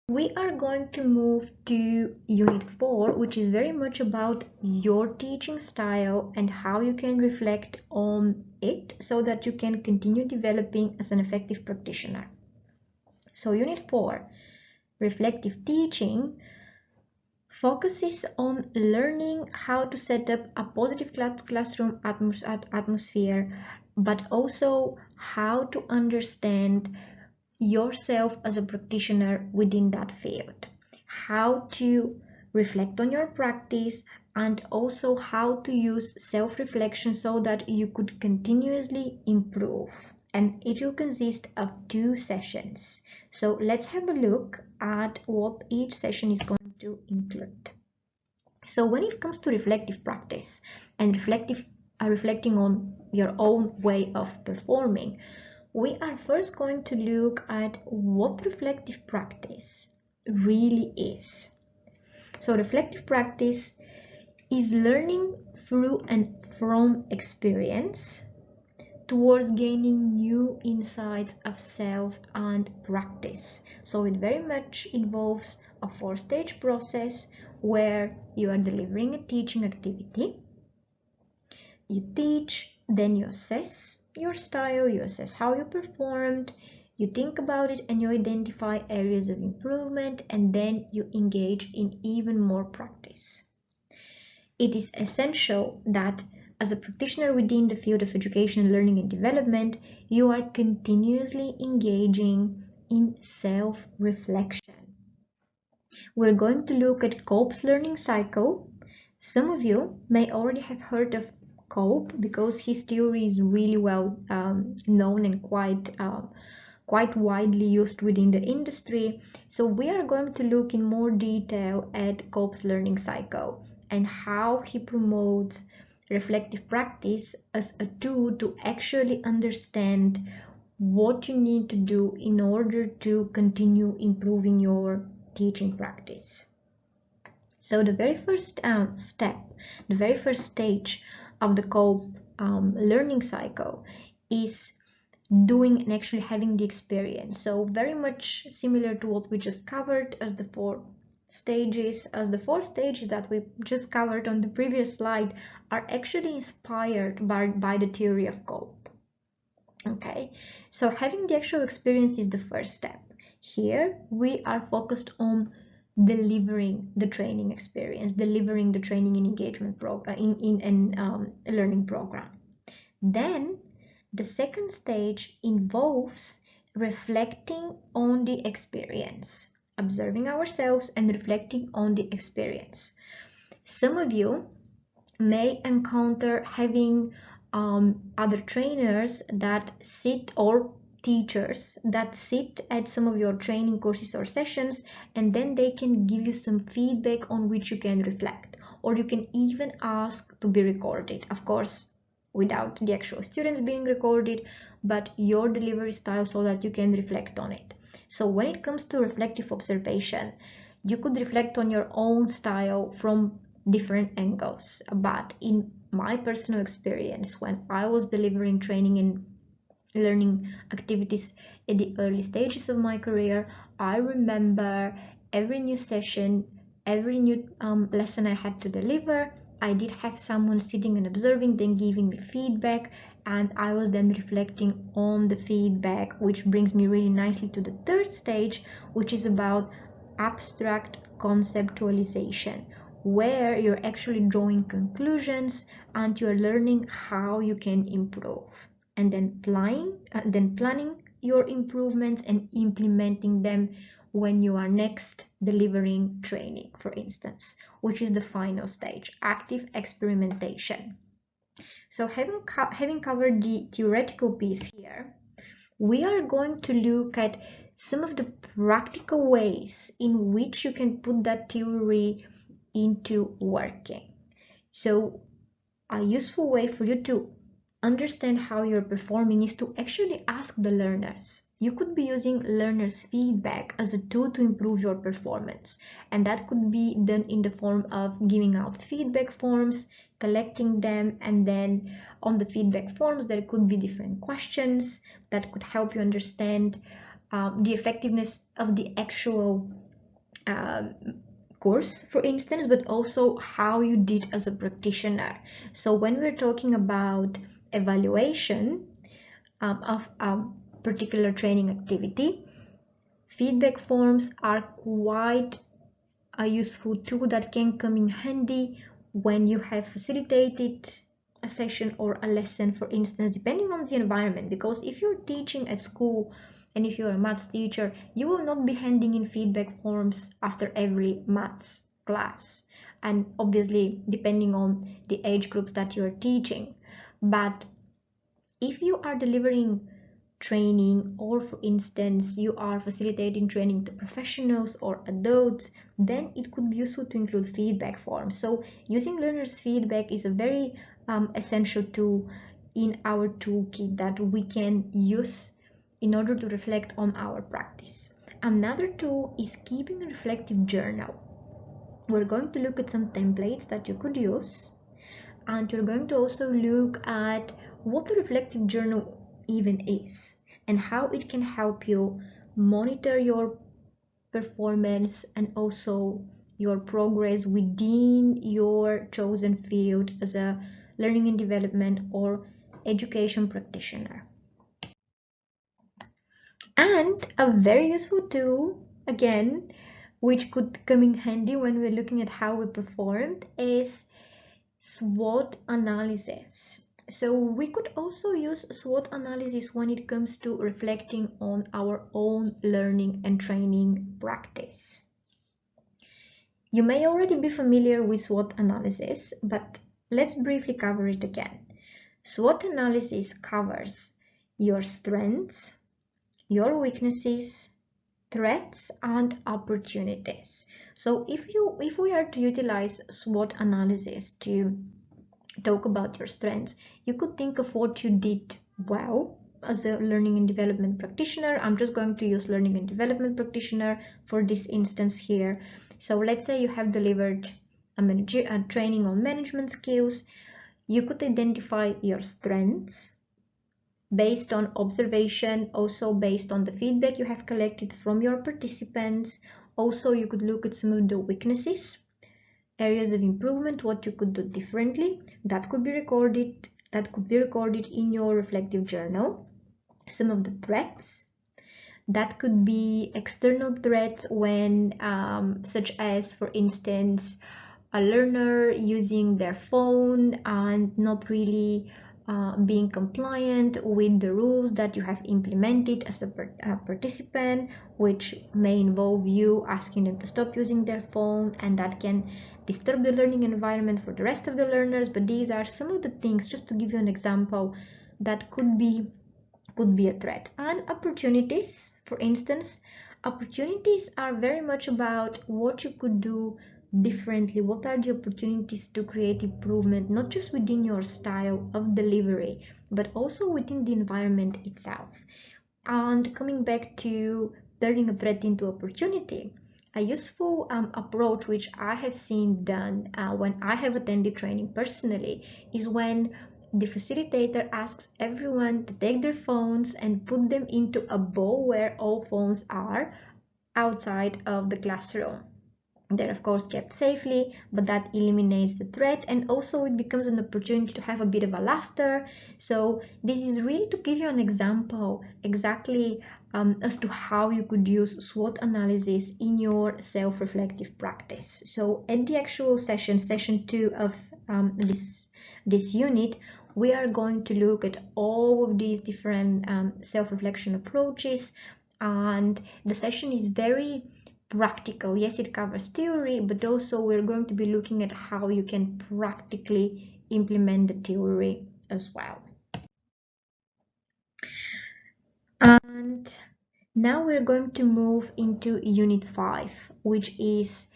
We are going to move to Unit 4, which is very much about your teaching style and how you can reflect on it so that you can continue developing as an effective practitioner. So Unit 4, Reflective Teaching, focuses on learning how to set up a positive classroom atmosphere, but also how to understand yourself as a practitioner within that field, how to reflect on your practice, and also how to use self-reflection so that you could continuously improve. And it will consist of 2 sessions. So let's have a look at what each session is going to include. So when it comes to reflective practice and reflecting on your own way of performing, we are first going to look at what reflective practice really is. So reflective practice is learning through and from experience towards gaining new insights of self and practice. So it very much involves a 4-stage process where you are delivering a teaching activity. You teach, then you assess your style, you assess how you performed, you think about it and you identify areas of improvement, and then you engage in even more practice. It is essential that as a practitioner within the field of education, learning and development, you are continuously engaging in self-reflection. We're going to look at Kolb's learning cycle. Some of you may already have heard of Kolb because his theory is really well known and quite widely used within the industry. So we are going to look in more detail at Kolb's learning cycle and how he promotes reflective practice as a tool to actually understand what you need to do in order to continue improving your teaching practice. So the very first step, the very first stage of the Kolb learning cycle is doing and actually having the experience. So very much similar to what we just covered as the 4 stages, as the 4 stages that we just covered on the previous slide are actually inspired by the theory of Kolb. Okay, so having the actual experience is the first step. Here we are focused on delivering the training experience, delivering the training and engagement program in a learning program. Then the second stage involves reflecting on the experience, observing ourselves and reflecting on the experience. Some of you may encounter having other trainers that sit, or teachers that sit at some of your training courses or sessions, and then they can give you some feedback on which you can reflect, or you can even ask to be recorded, of course without the actual students being recorded, but your delivery style so that you can reflect on it. So when it comes to reflective observation, you could reflect on your own style from different angles, but in my personal experience, when I was delivering training and learning activities at the early stages of my career, I remember every new session, every new lesson I had to deliver, I did have someone sitting and observing, then giving me feedback, and I was then reflecting on the feedback, which brings me really nicely to the third stage, which is about abstract conceptualization, where you're actually drawing conclusions and you're learning how you can improve, and then planning your improvements and implementing them when you are next delivering training, for instance, which is the final stage, active experimentation. So having covered the theoretical piece here, we are going to look at some of the practical ways in which you can put that theory into working. So a useful way for you to understand how you're performing is to actually ask the learners. You could be using learners' feedback as a tool to improve your performance, and that could be done in the form of giving out feedback forms, collecting them, and then on the feedback forms there could be different questions that could help you understand the effectiveness of the actual course, for instance, but also how you did as a practitioner. So when we're talking about evaluation of a particular training activity, feedback forms are quite a useful tool that can come in handy when you have facilitated a session or a lesson, for instance, depending on the environment. Because if you're teaching at school and if you're a maths teacher, you will not be handing in feedback forms after every maths class, and obviously depending on the age groups that you're teaching. But if you are delivering training, or for instance you are facilitating training to professionals or adults, then it could be useful to include feedback forms. So using learners feedback is a very essential tool in our toolkit that we can use in order to reflect on our practice. Another tool is keeping a reflective journal. We're going to look at some templates that you could use, and you're going to also look at what the reflective journal even is and how it can help you monitor your performance and also your progress within your chosen field as a learning and development or education practitioner. And a very useful tool, again, which could come in handy when we're looking at how we performed, is SWOT analysis. So we could also use SWOT analysis when it comes to reflecting on our own learning and training practice. You may already be familiar with SWOT analysis, but let's briefly cover it again. SWOT analysis covers your strengths, your weaknesses, threats, and opportunities. So if we are to utilize SWOT analysis to talk about your strengths, you could think of what you did well as a learning and development practitioner. I'm just going to use learning and development practitioner for this instance here. So let's say you have delivered a training on management skills. You could identify your strengths based on observation, also based on the feedback you have collected from your participants. Also, you could look at some of the weaknesses, areas of improvement, what you could do differently. That could be recorded in your reflective journal. Some of the threats, that could be external threats when such as, for instance, a learner using their phone and not really being compliant with the rules that you have implemented as a participant, which may involve you asking them to stop using their phone, and that can disturb the learning environment for the rest of the learners. But these are some of the things, just to give you an example, that could be a threat. And opportunities, for instance, opportunities are very much about what you could do differently. What are the opportunities to create improvement, not just within your style of delivery, but also within the environment itself. And coming back to turning a threat into opportunity, a useful approach which I have seen done when I have attended training personally is when the facilitator asks everyone to take their phones and put them into a bowl where all phones are outside of the classroom. They're of course kept safely, but that eliminates the threat, and also it becomes an opportunity to have a bit of a laughter. So this is really to give you an example exactly as to how you could use SWOT analysis in your self-reflective practice. So at the actual session 2 of this unit, we are going to look at all of these different self-reflection approaches, and the session is very practical. Yes, it covers theory, but also we're going to be looking at how you can practically implement the theory as well. And now we're going to move into Unit 5, which is